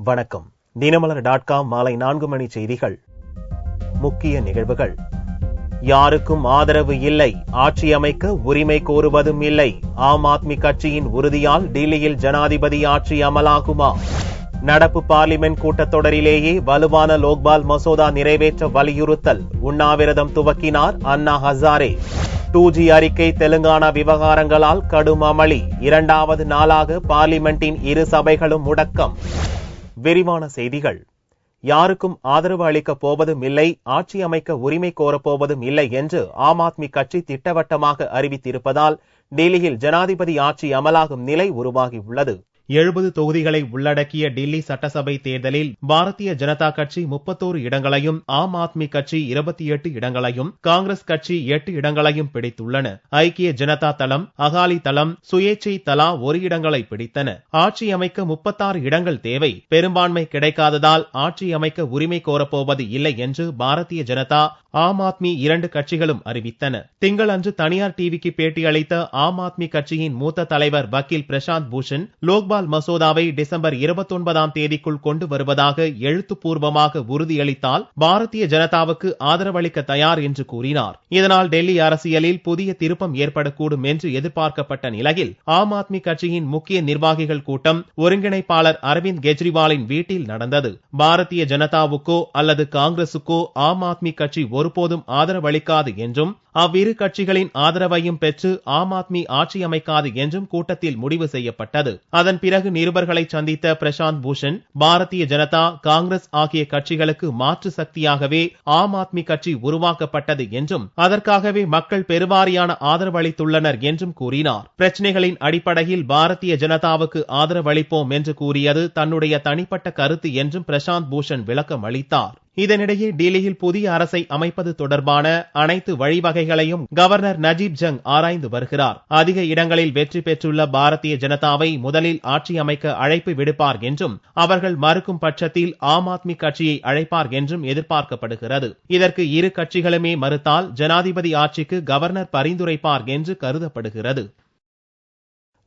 வணக்கம். தினமலர்.com மாலை 4 மணி செய்திகள். முக்கிய நிகழ்வுகள். யாருக்கும் ஆதரவு இல்லை, ஆட்சி அமைக்க உரிமை கோருவதும் இல்லை. ஆம் ஆத்மி கட்சியின் உறுதியால் டெல்லியில் ஜனாதிபதி ஆட்சி அமலாகுமா? நடப்பு பார்லிமென்ட் கூட்டத்தொடரிலேயே வலுவான லோக்பால் மசோதா நிறைவேற்ற வலியுறுத்தல். உண்ணாவிரதம் துவக்கினார் அண்ணா ஹசாரே. 2G அறிக்கை தெலுங்கானா விவகாரங்களால் கடும் அமளி. 2வது நாளாக பார்லிமென்டின் இரு சபைகளும் முடக்கம். விரிவான செய்திகள். யாருக்கும் ஆதரவு அளிக்கப் போவதும் இல்லை, ஆட்சி அமைக்க உரிமை கோரப்போவதும் இல்லை என்று ஆம் ஆத்மி கட்சி திட்டவட்டமாக அறிவித்திருப்பதால் டெல்லியில் ஜனாதிபதி ஆட்சி அமலாகும் நிலை உருவாகியுள்ளது. 70 தொகுதிகளை உள்ளடக்கிய டெல்லி சட்டசபை தேர்தலில் பாரதிய ஜனதா கட்சி 31 இடங்களையும், ஆம் ஆத்மி கட்சி 28 இடங்களையும், காங்கிரஸ் கட்சி 8 இடங்களையும் பிடித்துள்ளன. ஐக்கிய ஜனதா தளம், அகாலி தளம், சுயேச்சை தலா 1 இடங்களை பிடித்தன. ஆட்சி அமைக்க 36 இடங்கள் தேவை. பெரும்பான்மை கிடைக்காததால் ஆட்சி அமைக்க உரிமை கோரப்போவது இல்லை என்று பாரதிய ஜனதா, ஆம் ஆத்மி 2 கட்சிகளும் அறிவித்தன. திங்களன்று தனியார் டிவிக்கு பேட்டியளித்த ஆம் ஆத்மி கட்சியின் மூத்த தலைவர் வக்கீல் பிரசாந்த் பூஷன், லோக்பால் மசோதாவை டிசம்பர் 29ஆம் தேதிக்குள் கொண்டு வருவதாக எழுத்துப்பூர்வமாக உறுதியளித்தால் பாரதிய ஜனதாவுக்கு ஆதரவளிக்க தயார் என்று கூறினார். இதனால் டெல்லி அரசியலில் புதிய திருப்பம் ஏற்படக்கூடும் என்று எதிர்பார்க்கப்பட்ட நிலையில் ஆம் ஆத்மி கட்சியின் முக்கிய நிர்வாகிகள் கூட்டம் ஒருங்கிணைப்பாளர் அரவிந்த் கெஜ்ரிவாலின் வீட்டில் நடந்தது. பாரதிய ஜனதாவுக்கோ அல்லது காங்கிரசுக்கோ ஆம் ஆத்மி கட்சி ஒருபோதும் ஆதரவளிக்காது என்றும், அவ்விரு கட்சிகளின் ஆதரவையும் பெற்று ஆம் ஆத்மி ஆட்சி அமைக்காது என்றும் கூட்டத்தில் முடிவு செய்யப்பட்டது. அதன் பிறகு நிருபர்களை சந்தித்த பிரசாந்த் பூஷன், பாரதிய ஜனதா, காங்கிரஸ் ஆகிய கட்சிகளுக்கு மாற்று சக்தியாகவே ஆம் ஆத்மி கட்சி உருவாக்கப்பட்டது என்றும், அதற்காகவே மக்கள் பெருவாரியான ஆதரவளித்துள்ளனர் என்றும் கூறினார். பிரச்சனைகளின் அடிப்படையில் பாரதிய ஜனதாவுக்கு ஆதரவளிப்போம் என்று கூறியது தன்னுடைய தனிப்பட்ட கருத்து என்றும் பிரசாந்த் பூஷன் விளக்கம் அளித்தார். இதனிடையே டெல்லியில் புதிய அரசை அமைப்பது தொடர்பான அனைத்து வழிவகைகளையும் கவர்னர் நஜீப் ஜங் ஆராய்ந்து வருகிறார். அதிக இடங்களில் வெற்றி பெற்றுள்ள பாரதிய ஜனதாவை முதலில் ஆட்சி அமைக்க அழைப்பு விடுப்பார் என்றும், அவர்கள் மறுக்கும் பட்சத்தில் ஆம் ஆத்மி கட்சியை அழைப்பார் என்றும் எதிர்பார்க்கப்படுகிறது. இதற்கு இரு கட்சிகளுமே மறுத்தால் ஜனாதிபதி ஆட்சிக்கு கவர்னர் பரிந்துரைப்பார் என்று கருதப்படுகிறது.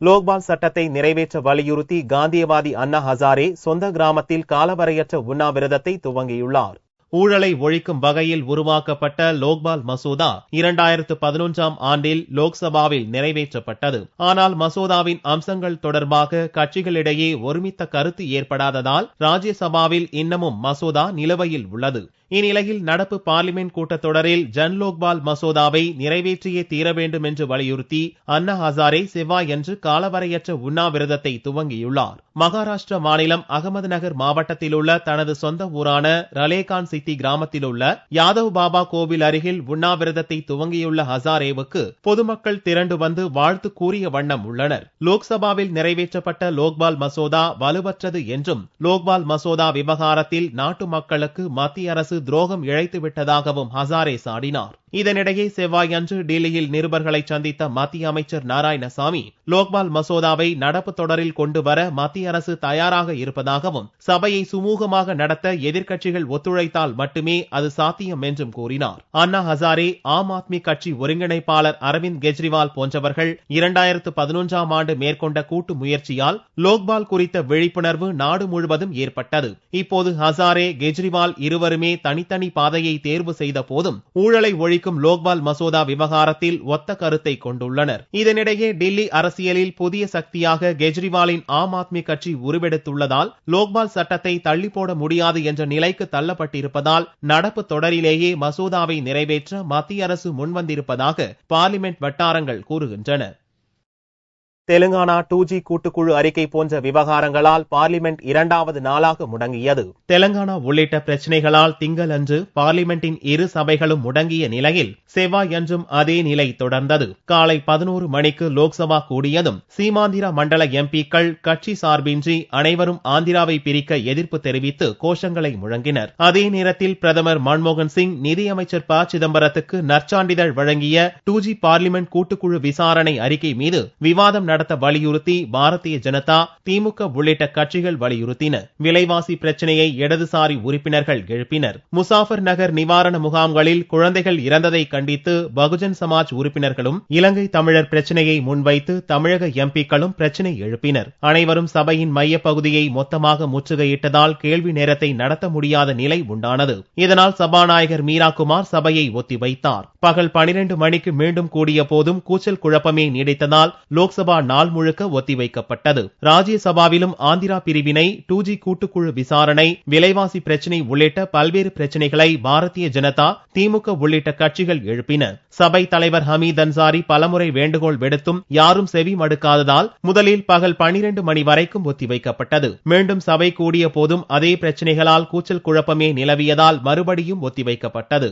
லோக்பால் சட்டத்தை நிறைவேற்ற வலியுறுத்தி காந்தியவாதி அண்ணா ஹசாரே சொந்த கிராமத்தில் காலவரையற்ற உண்ணாவிரதத்தை துவங்கியுள்ளார். ஊழலை ஒழிக்கும் வகையில் உருவாக்கப்பட்ட லோக்பால் மசோதா 2011ஆம் ஆண்டில் லோக்சபாவில் நிறைவேற்றப்பட்டது. ஆனால் மசோதாவின் அம்சங்கள் தொடர்பாக கட்சிகளிடையே ஒருமித்த கருத்து ஏற்படாததால் ராஜ்யசபாவில் இன்னமும் மசோதா நிலுவையில் உள்ளது. இந்நிலையில் நடப்பு பார்லிமென்ட் கூட்டத்தொடரில் ஜன் லோக்பால் மசோதாவை நிறைவேற்றியே தீர வேண்டும் என்று வலியுறுத்தி அண்ணா ஹசாரே செவ்வாயன்று காலவரையற்ற உண்ணாவிரதத்தை துவங்கியுள்ளார். மகாராஷ்டிர மாநிலம் அகமது நகர் மாவட்டத்தில் உள்ள தனது சொந்த ஊரான ரலேகான் சித்தி கிராமத்தில் உள்ள யாதவ் பாபா கோவில் அருகில் உண்ணாவிரதத்தை துவங்கியுள்ள ஹசாரேவுக்கு பொதுமக்கள் திரண்டு வந்து வாழ்த்து கூறிய வண்ணம் உள்ளனர். லோக்சபாவில் நிறைவேற்றப்பட்ட லோக்பால் மசோதா வலுவற்றது என்றும், லோக்பால் மசோதா விவகாரத்தில் நாட்டு மக்களுக்கு மத்திய அரசு துரோகம் இழைத்து விட்டதாகவும் ஹசாரே சாடினார். இதனிடையே செவ்வாயன்று டெல்லியில் நிருபர்களை சந்தித்த மத்திய அமைச்சர் நாராயணசாமி, லோக்பால் மசோதாவை நடப்பு தொடரில் கொண்டு வர மத்திய அரசு தயாராக இருப்பதாகவும், சபையை சுமூகமாக நடத்த எதிர்க்கட்சிகள் ஒத்துழைத்தால் மட்டுமே அது சாத்தியம் என்றும் கூறினார். அண்ணா ஹசாரே, ஆம் ஆத்மி கட்சி ஒருங்கிணைப்பாளர் அரவிந்த் கெஜ்ரிவால் போன்றவர்கள் 2011ஆம் ஆண்டு மேற்கொண்ட கூட்டு முயற்சியால் லோக்பால் குறித்த விழிப்புணர்வு நாடு முழுவதும் ஏற்பட்டது. இப்போது ஹசாரே, கெஜ்ரிவால் இருவருமே தனித்தனி பாதையை தேர்வு செய்த போதும் ஊழலை ஒழிக்கும் லோக்பால் மசோதா விவகாரத்தில் ஒத்த கருத்தை கொண்டுள்ளனர். இதனிடையே டெல்லி அரசியலில் புதிய சக்தியாக கெஜ்ரிவாலின் ஆம் ஆத்மி கட்சி உருவெடுத்துள்ளதால் லோக்பால் சட்டத்தை தள்ளி போட முடியாது என்ற நிலைக்கு தள்ளப்பட்டிருப்பதால் நடப்பு தொடரிலேயே மசோதாவை நிறைவேற்ற மத்திய அரசு முன்வந்திருப்பதாக பார்லிமென்ட் வட்டாரங்கள் கூறுகின்றன. தெலுங்கானா 2G கூட்டுக்குழு அறிக்கை போன்ற விவகாரங்களால் பார்லிமென்ட் 2வது நாளாக முடங்கியது. தெலுங்கானா உள்ளிட்ட பிரச்சனைகளால் திங்களன்று பார்லிமென்டின் இரு சபைகளும் முடங்கிய நிலையில் செவ்வாயன்றும் அதே நிலை தொடர்ந்தது. காலை 11 மணிக்கு லோக்சபா கூடியதும் சீமாந்திரா மண்டல எம்பிக்கள் கட்சி சார்பின்றி அனைவரும் ஆந்திராவை பிரிக்க எதிர்ப்பு தெரிவித்து கோஷங்களை முழங்கினர். அதே நேரத்தில் பிரதமர் மன்மோகன் சிங் நிதியமைச்சர் ப. சிதம்பரத்துக்கு நற்சான்றிதழ் வழங்கிய 2G பார்லிமென்ட் கூட்டுக்குழு விசாரணை அறிக்கை மீது விவாதம் நடத்த வலியுறுத்தி பாரதிய ஜனதா, திமுக உள்ளிட்ட கட்சிகள் வலியுறுத்தின. விலைவாசி பிரச்சனையை இடதுசாரி உறுப்பினர்கள் எழுப்பினர். முசாஃபர் நகர் நிவாரண முகாம்களில் குழந்தைகள் இறந்ததை கண்டித்து பகுஜன் சமாஜ் உறுப்பினர்களும் இலங்கை தமிழர் பிரச்சனையை முன்வைத்து தமிழக எம்பிக்களும் பிரச்சனை எழுப்பினர். அனைவரும் சபையின் மைய பகுதியை மொத்தமாக முற்றுகையிட்டதால் கேள்வி நேரத்தை நடத்த முடியாத நிலை உண்டானது. இதனால் சபாநாயகர் மீராகுமார் சபையை ஒத்திவைத்தார். பகல் 12 மணிக்கு மீண்டும் கூடிய போதும் கூச்சல் குழப்பமே நீடித்ததால் லோக்சபா நாள் முழுக்க ஒத்திவைக்கப்பட்டது. ராஜ்யசபாவிலும் ஆந்திரா பிரிவினை, 2G கூட்டுக்குழு விசாரணை, விலைவாசி பிரச்சினை உள்ளிட்ட பல்வேறு பிரச்சினைகளை பாரதிய ஜனதா, திமுக உள்ளிட்ட கட்சிகள் எழுப்பின. சபை தலைவர் ஹமீத் அன்சாரி பலமுறை வேண்டுகோள் விடுத்தும் யாரும் செவி மடுக்காததால் முதலில் பகல் 12 மணி வரைக்கும் ஒத்திவைக்கப்பட்டது. மீண்டும் சபை கூடிய போதும் அதே பிரச்சினைகளால் கூச்சல் குழப்பமே நிலவியதால் மறுபடியும் ஒத்திவைக்கப்பட்டது.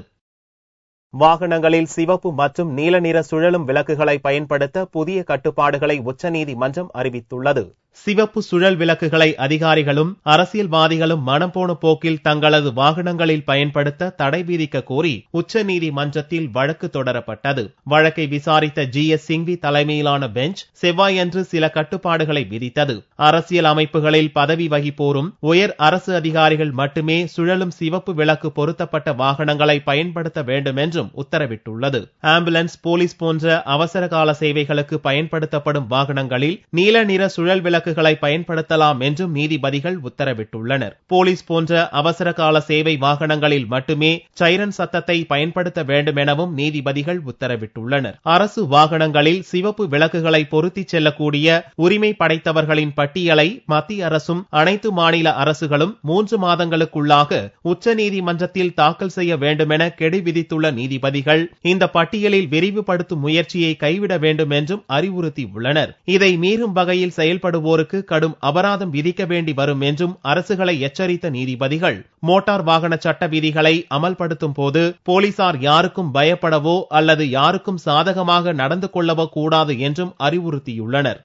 வாகனங்களில் சிவப்பு மற்றும் நீல நிற சுழலும் விளக்குகளை பயன்படுத்த புதிய கட்டுப்பாடுகளை உச்சநீதிமன்றம் அறிவித்துள்ளது. சிவப்பு சுழல் விளக்குகளை அதிகாரிகளும் அரசியல்வாதிகளும் மனம் போன போக்கில் தங்களது வாகனங்களில் பயன்படுத்த தடை விதிக்க கோரி உச்சநீதிமன்றத்தில் வழக்கு தொடரப்பட்டது. வழக்கை விசாரித்த GS சிங்வி தலைமையிலான பெஞ்ச் செவ்வாயன்று சில கட்டுப்பாடுகளை விதித்தது. அரசியல் அமைப்புகளில் பதவி வகிப்போரும் உயர் அரசு அதிகாரிகள் மட்டுமே சுழலும் சிவப்பு விளக்கு பொருத்தப்பட்ட வாகனங்களை பயன்படுத்த வேண்டும் என்றும் உத்தரவிட்டுள்ளது. ஆம்புலன்ஸ், போலீஸ் போன்ற அவசர கால சேவைகளுக்கு பயன்படுத்தப்படும் வாகனங்களில் நீல நிற சுழல் விளக்குகளை பயன்படுத்தலாம் என்றும் நீதிபதிகள் உத்தரவிட்டுள்ளனர். போலீஸ் போன்ற அவசர கால சேவை வாகனங்களில் மட்டுமே சைரன் சத்தத்தை பயன்படுத்த வேண்டும் எனவும் நீதிபதிகள் உத்தரவிட்டுள்ளனர். அரசு வாகனங்களில் சிவப்பு விளக்குகளை பொருத்தி செல்லக்கூடிய உரிமை படைத்தவர்களின் பட்டியலை மத்திய அரசும் அனைத்து மாநில அரசுகளும் 3 மாதங்களுக்குள்ளாக உச்சநீதிமன்றத்தில் தாக்கல் செய்ய வேண்டும் என கெடு விதித்துள்ள நீதிபதிகள் இந்த பட்டியலில் விரிவுபடுத்தும் முயற்சியை கைவிட வேண்டும் என்றும் அறிவுறுத்தியுள்ளனர். இதை மீறும் வகையில் செயல்படுவோருக்கு கடும் அபராதம் விதிக்க வேண்டி வரும் என்றும் அரசுகளை எச்சரித்த நீதிபதிகள் மோட்டார் வாகன சட்ட விதிகளை அமல்படுத்தும் போது போலீசார் யாருக்கும் பயப்படவோ அல்லது யாருக்கும் சாதகமாக நடந்து கொள்ளவோ கூடாது என்றும் அறிவுறுத்தியுள்ளனர்.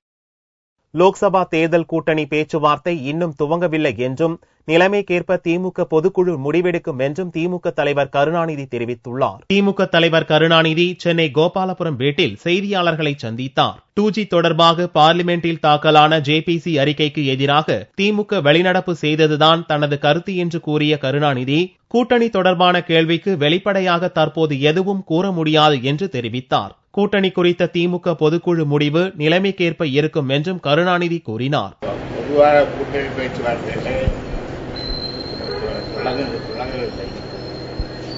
லோக்சபா தேர்தல் கூட்டணி பேச்சுவார்த்தை இன்னும் துவங்கவில்லை என்றும் நிலைமைக்கேற்ப திமுக பொதுக்குழு முடிவெடுக்கும் என்றும் திமுக தலைவர் கருணாநிதி தெரிவித்துள்ளார். திமுக தலைவர் கருணாநிதி சென்னை கோபாலபுரம் வீட்டில் செய்தியாளர்களை சந்தித்தார். 2G தொடர்பாக பார்லிமெண்டில் தாக்கலான JPC அறிக்கைக்கு எதிராக திமுக வெளிநடப்பு செய்ததுதான் தனது கருத்து என்று கூறிய கருணாநிதி கூட்டணி தொடர்பான கேள்விக்கு வெளிப்படையாக தற்போது எதுவும் கூற முடியாது என்று தெரிவித்தார். கூட்டணி குறித்த திமுக பொதுக்குழு முடிவு நிலைமைக்கேற்ப இருக்கும் என்றும் கருணாநிதி கூறினார்.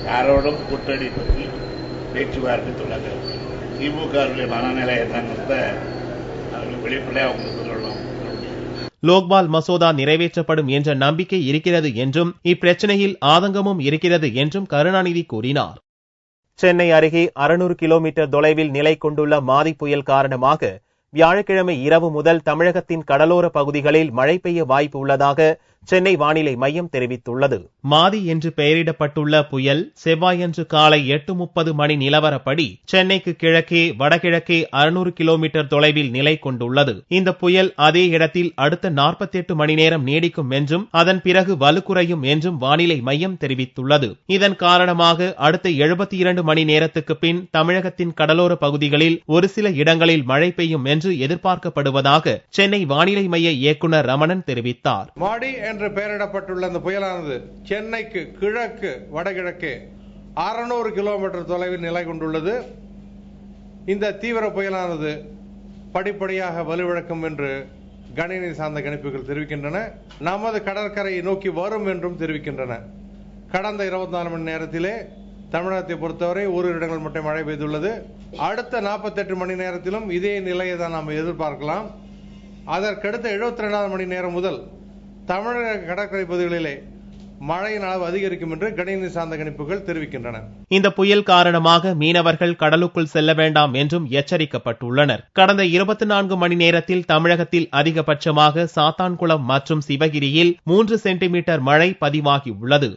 யாரோடும் கூட்டணி பற்றி பேச்சுவார்த்தை தொடங்கவில்லை. திமுக மனநிலை என்னங்கிறத வெளிப்படையாக உங்களுக்கு சொல்லலாம். லோக்பால் மசோதா நிறைவேற்றப்படும் என்ற நம்பிக்கை இருக்கிறது என்றும் இப்பிரச்சனையில் ஆதங்கமும் இருக்கிறது என்றும் கருணாநிதி கூறினார். சென்னை அருகே 600 கிலோமீட்டர் தொலைவில் நிலை கொண்டுள்ள மாதி புயல் காரணமாக வியாழக்கிழமை இரவு முதல் தமிழகத்தின் கடலோர பகுதிகளில் மழை பெய்ய வாய்ப்பு உள்ளதாக சென்னை வானிலை மையம் தெரிவித்துள்ளது. மாதி என்று பெயரிடப்பட்டுள்ள புயல் செவ்வாயன்று காலை 8:30 மணி நிலவரப்படி சென்னைக்கு கிழக்கே வடகிழக்கே 600 கிலோமீட்டர் தொலைவில் நிலை கொண்டுள்ளது. இந்த புயல் அதே இடத்தில் அடுத்த 48 மணி நேரம் நீடிக்கும் என்றும் அதன் பிறகு வலுக்குறையும் என்றும் வானிலை மையம் தெரிவித்துள்ளது. இதன் காரணமாக அடுத்த 72 மணி நேரத்துக்கு பின் தமிழகத்தின் கடலோர பகுதிகளில் ஒரு சில இடங்களில் மழை பெய்யும் என்று எதிர்பார்க்கப்படுவதாக சென்னை வானிலை மைய இயக்குநர் ரமணன் தெரிவித்தார். என்று பெயரிடப்பட்டுள்ள இந்த புயலானது சென்னைக்கு கிழக்கு வடகிழக்கே 600 கிலோமீட்டர் தொலைவில் நிலை கொண்டுள்ளது. இந்த தீவிர புயலானது படிப்படியாக வலுவிழக்கும் என்று கணினி சார்ந்த கணிப்புகள் தெரிவிக்கின்றன. நமது கடற்கரையை நோக்கி வரும் என்றும் தெரிவிக்கின்றன. கடந்த 24 மணி நேரத்திலே தமிழகத்தை பொறுத்தவரை ஓரிரு இடங்கள் மட்டும் மழை பெய்துள்ளது. அடுத்த 48 மணி நேரத்திலும் இதே நிலையை தான் நாம் எதிர்பார்க்கலாம். அதற்கடுத்த 72 மணி நேரம் முதல் தமிழக கடற்கரை பகுதிகளிலே மழையின் அளவு அதிகரிக்கும் என்று கணினி சார்ந்த கணிப்புகள் தெரிவிக்கின்றன. இந்த புயல் காரணமாக மீனவர்கள் கடலுக்குள் செல்ல வேண்டாம் என்றும் எச்சரிக்கப்பட்டுள்ளனர். கடந்த 24 மணி நேரத்தில் தமிழகத்தில் அதிகபட்சமாக சாத்தான்குளம் மற்றும் சிவகிரியில் 3 சென்டிமீட்டர் மழை பதிவாகியுள்ளது.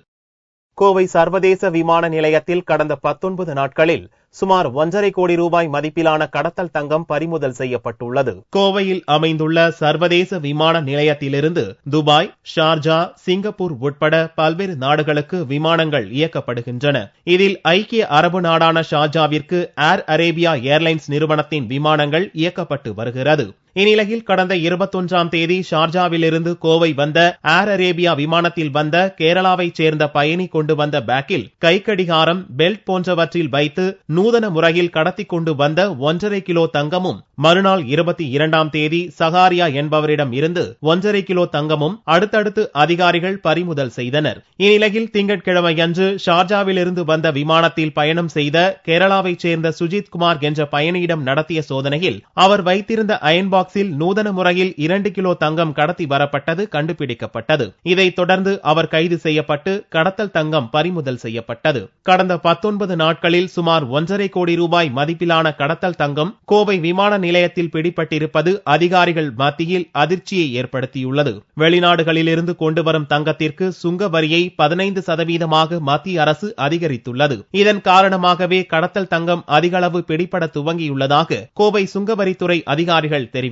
கோவை சர்வதேச விமான நிலையத்தில் கடந்த 19 நாட்களில் சுமார் 1.5 கோடி ரூபாய் மதிப்பிலான கடத்தல் தங்கம் பறிமுதல் செய்யப்பட்டுள்ளது. கோவையில் அமைந்துள்ள சர்வதேச விமான நிலையத்திலிருந்து துபாய், ஷார்ஜா, சிங்கப்பூர் உட்பட பல்வேறு நாடுகளுக்கு விமானங்கள் இயக்கப்படுகின்றன. இதில் ஐக்கிய அரபு நாடான ஷார்ஜாவிற்கு ஏர் அரேபியா ஏர்லைன்ஸ் நிறுவனத்தின் விமானங்கள் இயக்கப்பட்டு வருகிறது. இந்நிலையில் கடந்த 21ஆம் தேதி ஷார்ஜாவிலிருந்து கோவை வந்த ஏர் அரேபியா விமானத்தில் வந்த கேரளாவைச் சேர்ந்த பயணி கொண்டு வந்த பேக்கில் கைக்கடிகாரம், பெல்ட் போன்றவற்றில் வைத்து நூதன முறையில் கடத்தி கொண்டு வந்த 1.5 கிலோ தங்கமும், மறுநாள் 22ஆம் தேதி சகாரியா என்பவரிடம் இருந்து 1.5 கிலோ தங்கமும் அடுத்தடுத்து அதிகாரிகள் பறிமுதல் செய்தனர். இந்நிலையில் திங்கட்கிழமையன்று ஷார்ஜாவிலிருந்து வந்த விமானத்தில் பயணம் செய்த கேரளாவைச் சேர்ந்த சுஜித் குமார் என்ற பயணியிடம் நடத்திய சோதனையில் அவர் வைத்திருந்த அயன் பாக்ஸில் நூதன முறையில் 2 கிலோ தங்கம் கடத்தி வரப்பட்டது கண்டுபிடிக்கப்பட்டது. இதைத் தொடர்ந்து அவர் கைது செய்யப்பட்டு கடத்தல் தங்கம் பறிமுதல் செய்யப்பட்டது. கடந்த 19 நாட்களில் சுமார் 1.5 கோடி ரூபாய் மதிப்பிலான கடத்தல் தங்கம் கோவை விமான நிலையத்தில் பிடிபட்டிருப்பது அதிகாரிகள் மத்தியில் அதிர்ச்சியை ஏற்படுத்தியுள்ளது. வெளிநாடுகளிலிருந்து கொண்டு வரும் தங்கத்திற்கு சுங்க வரியை 15% மத்திய அரசு அதிகரித்துள்ளது. இதன் காரணமாகவே கடத்தல் தங்கம் அதிகளவு பிடிபட துவங்கியுள்ளதாக கோவை சுங்கவரித்துறை அதிகாரிகள் தெரிவித்தனர்.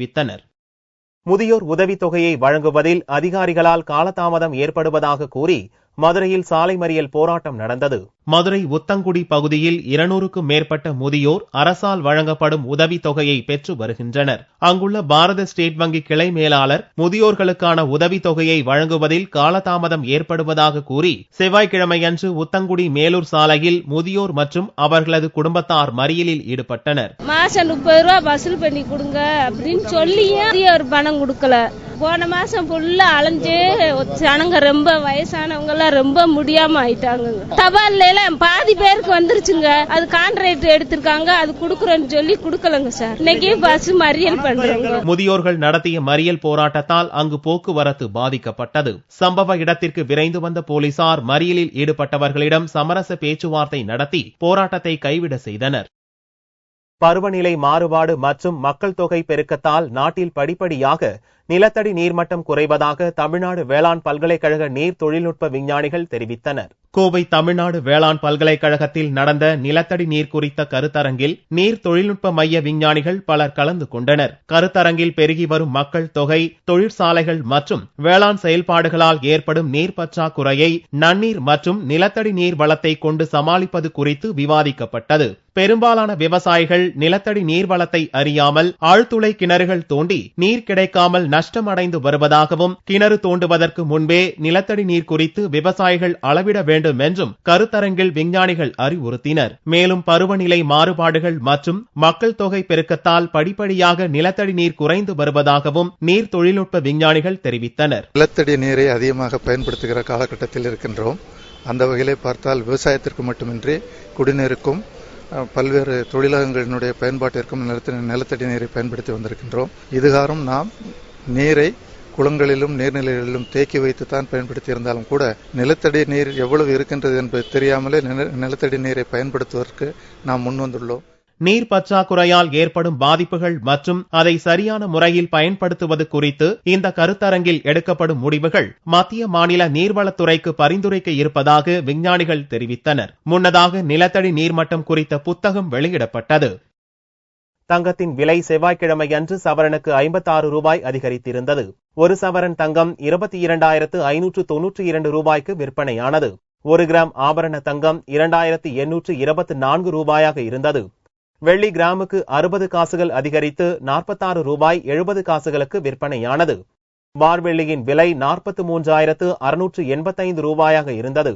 முதியோர் உதவித்தொகையை வழங்குவதில் அதிகாரிகளால் காலதாமதம் ஏற்படுவதாக கூறி மதுரையில் சாலை மறியல் போராட்டம் நடந்தது. மதுரை உத்தங்குடி பகுதியில் 200க்கும் மேற்பட்ட முதியோர் அரசால் வழங்கப்படும் உதவித்தொகையை பெற்று வருகின்றனர். அங்குள்ள பாரத ஸ்டேட் வங்கி கிளை மேலாளர் முதியோர்களுக்கான உதவித்தொகையை வழங்குவதில் காலதாமதம் ஏற்படுவதாக கூறி செவ்வாய்க்கிழமையன்று உத்தங்குடி மேலூர் சாலையில் முதியோர் மற்றும் அவர்களது குடும்பத்தார் மறியலில் ஈடுபட்டனர். மாசம் 30 ரூபாய் வசூல் பண்ணி கொடுங்க அப்படின்னு சொல்லியே ஒரு பணம் கொடுக்கல. போன மாசம் ஃபுல்லா அலைஞ்சு ஜனங்க ரொம்ப வயசானவங்க எல்லாம் ரொம்ப முடியாம ஆயிட்டாங்க. தபால்ல எல்லாம் பாதி பேருக்கு வந்துருச்சுங்க. அது கான்ட்ராக்ட் எடுத்திருக்காங்க, அது குடுக்கறேன்னு சொல்லி குடுக்கலங்க சார். இன்னைக்கு பஸ் மறியல் பண்றாங்க. முதியோர்கள் நடத்திய மறியல் போராட்டத்தால் அங்கு போக்குவரத்து பாதிக்கப்பட்டது. சம்பவ இடத்திற்கு விரைந்து வந்த போலீசார் மறியலில் ஈடுபட்டவர்களிடம் சமரச பேச்சுவார்த்தை நடத்தி போராட்டத்தை கைவிட செய்தனர். பருவநிலை மாறுபாடு மற்றும் மக்கள் தொகை பெருக்கத்தால் நாட்டில் படிப்படியாக நிலத்தடி நீர்மட்டம் குறைவதாக தமிழ்நாடு வேளாண் பல்கலைக்கழக நீர் தொழில்நுட்ப விஞ்ஞானிகள் தெரிவித்தனர். கோவை தமிழ்நாடு வேளாண் பல்கலைக்கழகத்தில் நடந்த நிலத்தடி நீர் குறித்த கருத்தரங்கில் நீர் தொழில்நுட்ப மைய விஞ்ஞானிகள் பலர் கலந்து கொண்டனர். கருத்தரங்கில் பெருகி வரும் மக்கள் தொகை, தொழிற்சாலைகள் மற்றும் வேளாண் செயல்பாடுகளால் ஏற்படும் நீர் பற்றாக்குறையை நன்னீர் மற்றும் நிலத்தடி நீர் வளத்தை கொண்டு சமாளிப்பது குறித்து விவாதிக்கப்பட்டது. பெரும்பாலான விவசாயிகள் நிலத்தடி நீர்வளத்தை அறியாமல் ஆழ்துளை கிணறுகள் தோண்டி நீர் கிடைக்காமல் நஷ்டமடைந்து வருவதாகவும், கிணறு தோண்டுவதற்கு முன்பே நிலத்தடி நீர் குறித்து விவசாயிகள் அளவிட வேண்டும் என்றும் கருத்தரங்கில் விஞ்ஞானிகள் அறிவுறுத்தினர். மேலும் பருவநிலை மாறுபாடுகள் மற்றும் மக்கள் தொகை பெருக்கத்தால் படிப்படியாக நிலத்தடி நீர் குறைந்து வருவதாகவும் நீர் தொழில்நுட்ப விஞ்ஞானிகள் தெரிவித்தனர். நிலத்தடி நீரை அதிகமாக பயன்படுத்துகிற காலகட்டத்தில் இருக்கின்றோம். அந்த வகையிலே பார்த்தால் விவசாயத்திற்கு மட்டுமின்றி குடிநீருக்கும் பல்வேறு தொழிலகங்களினுடைய பயன்பாட்டிற்கும் நிலத்தடி நீரை பயன்படுத்தி வந்திருக்கின்றோம். இதுகாரும் நாம் நீரை குளங்களிலும் நீர்நிலைகளிலும் தேக்கி வைத்துத்தான் பயன்படுத்தி இருந்தாலும் கூட நிலத்தடி நீர் எவ்வளவு இருக்கின்றது என்பது தெரியாமலே நிலத்தடி நீரை பயன்படுத்துவதற்கு நாம் முன்வந்துள்ளோம். நீர் பற்றாக்குறையால் ஏற்படும் பாதிப்புகள் மற்றும் அதை சரியான முறையில் பயன்படுத்துவது குறித்து இந்த கருத்தரங்கில் எடுக்கப்படும் முடிவுகள் மத்திய மாநில நீர்வளத்துறைக்கு பரிந்துரைக்க இருப்பதாக விஞ்ஞானிகள் தெரிவித்தனர். முன்னதாக நிலத்தடி நீர்மட்டம் குறித்த புத்தகம் வெளியிடப்பட்டது. தங்கத்தின் விலை செவ்வாய்க்கிழமையன்று சவரனுக்கு 56 ரூபாய் அதிகரித்திருந்தது. ஒரு சவரன் தங்கம் 22,592 ரூபாய்க்கு விற்பனையானது. 1 கிராம் ஆபரண தங்கம் 2,824 ரூபாயாக இருந்தது. வெள்ளி கிராமுக்கு 60 காசுகள் அதிகரித்து 46 ரூபாய் 70 காசுகளுக்கு விற்பனையானது. பார் வெள்ளியின் விலை 43,685 ரூபாயாக இருந்தது.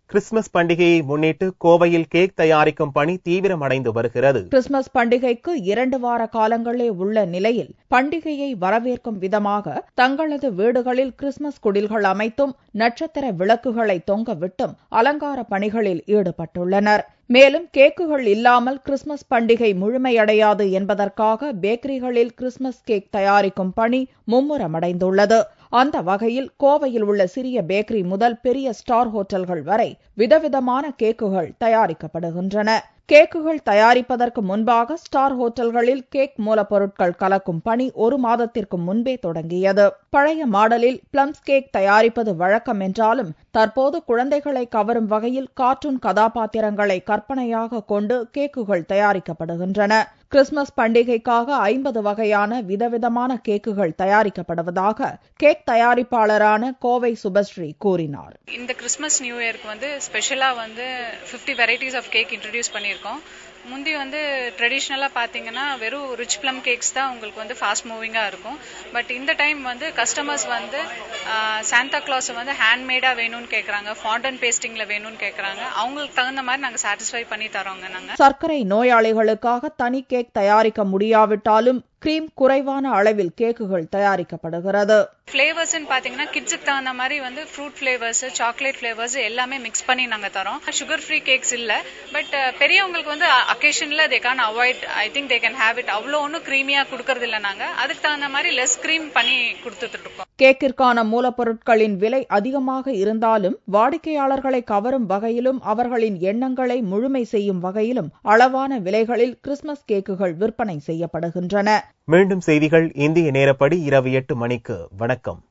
கிறிஸ்துமஸ் பண்டிகையை முன்னிட்டு கோவையில் கேக் தயாரிக்கும் பணி தீவிரமடைந்து வருகிறது. கிறிஸ்துமஸ் பண்டிகைக்கு 2 வார காலங்களே உள்ள நிலையில் பண்டிகையை வரவேற்கும் விதமாக தங்களது வீடுகளில் கிறிஸ்துமஸ் குடில்கள் அமைத்தும் நட்சத்திர விளக்குகளை தொங்க விட்டும் அலங்கார பணிகளில் ஈடுபட்டுள்ளனர். மேலும் கேக்குகள் இல்லாமல் கிறிஸ்துமஸ் பண்டிகை முழுமையடையாது என்பதற்காக பேக்கரிகளில் கிறிஸ்துமஸ் கேக் தயாரிக்கும் பணி மும்முரமடைந்துள்ளது. அந்த வகையில் கோவையில் உள்ள சிறிய பேக்கரி முதல் பெரிய ஸ்டார் ஹோட்டல்கள் வரை விதவிதமான கேக்குகள் தயாரிக்கப்படுகின்றன. கேக்குகள் தயாரிப்பதற்கு முன்பாக ஸ்டார் ஹோட்டல்களில் கேக் மூலப்பொருட்கள் கலக்கும் பணி 1 மாதத்திற்கு முன்பே தொடங்கியது. பழைய மாடலில் பிளம்ஸ் கேக் தயாரிப்பது வழக்கம் என்றாலும் தற்போது குழந்தைகளை கவரும் வகையில் கார்ட்டூன் கதாபாத்திரங்களை கற்பனையாக கொண்டு கேக்குகள் தயாரிக்கப்படுகின்றன. கிறிஸ்துமஸ் பண்டிகைக்காக 50 வகையான விதவிதமான கேக்குகள் தயாரிக்கப்படுவதாக கேக் தயாரிப்பாளரான கோவை சுபஸ்ரீ கூறினார். இந்த கிறிஸ்துமஸ் நியூ இயருக்கு ஸ்பெஷலா 50 வெரைட்டிஸ் ஆஃப் கேக் இன்ட்ரோடியூஸ் பண்ணியிருக்கோம். முந்தி ட்ரெடிஷ்னலா பாத்தீங்கன்னா வெறும் ரிச் பிளம் கேக்ஸ் தான் உங்களுக்கு ஃபாஸ்ட் மூவிங்கா இருக்கும். பட் இந்த டைம் கஸ்டமர்ஸ் சாண்டா கிளாஸ் ஹேண்ட்மேடா வேணும்னு கேக்குறாங்க, ஃபாண்டன் பேஸ்டிங்ல வேணும்னு கேக்குறாங்க. அவங்களுக்கு தகுந்த மாதிரி நாங்க சாட்டிஸ்ஃபை பண்ணி தரோங்க. நாங்க சர்க்கரை நோயாளிகளுக்காக தனி கேக் தயாரிக்க முடியாவிட்டாலும் கிரீம் குறைவான அளவில் கேக்குகள் தயாரிக்கப்படுகிறது. ஃபிளேவர்ஸ் பாத்தீங்கன்னா கிட்ஸுக்கு தகுந்த மாதிரி ஃப்ரூட் ஃபிளேவர்ஸ், சாக்லேட் ஃபிளேவர்ஸ் எல்லாமே மிக்ஸ் பண்ணி நாங்க தரோம். சுகர் ஃப்ரீ கேக்ஸ் இல்ல, பட் பெரியவங்களுக்கு அக்கேஷன்ல they can avoid, I think they can have it. அவ்வளோ ஒன்றும் கிரீமியா கொடுக்கறது இல்ல. நாங்க அதுக்கு தகுந்த மாதிரி லெஸ் கிரீம் பண்ணி கொடுத்துட்டு இருக்கோம். கேக்கிற்கான மூலப்பொருட்களின் விலை அதிகமாக இருந்தாலும் வாடிக்கையாளர்களை கவரும் வகையிலும் அவர்களின் எண்ணங்களை முழுமை செய்யும் வகையிலும் அளவான விலைகளில் கிறிஸ்துமஸ் கேக்குகள் விற்பனை செய்யப்படுகின்றன. மீண்டும் செய்திகள் இந்திய நேரப்படி இரவு 8 மணிக்கு. வணக்கம்.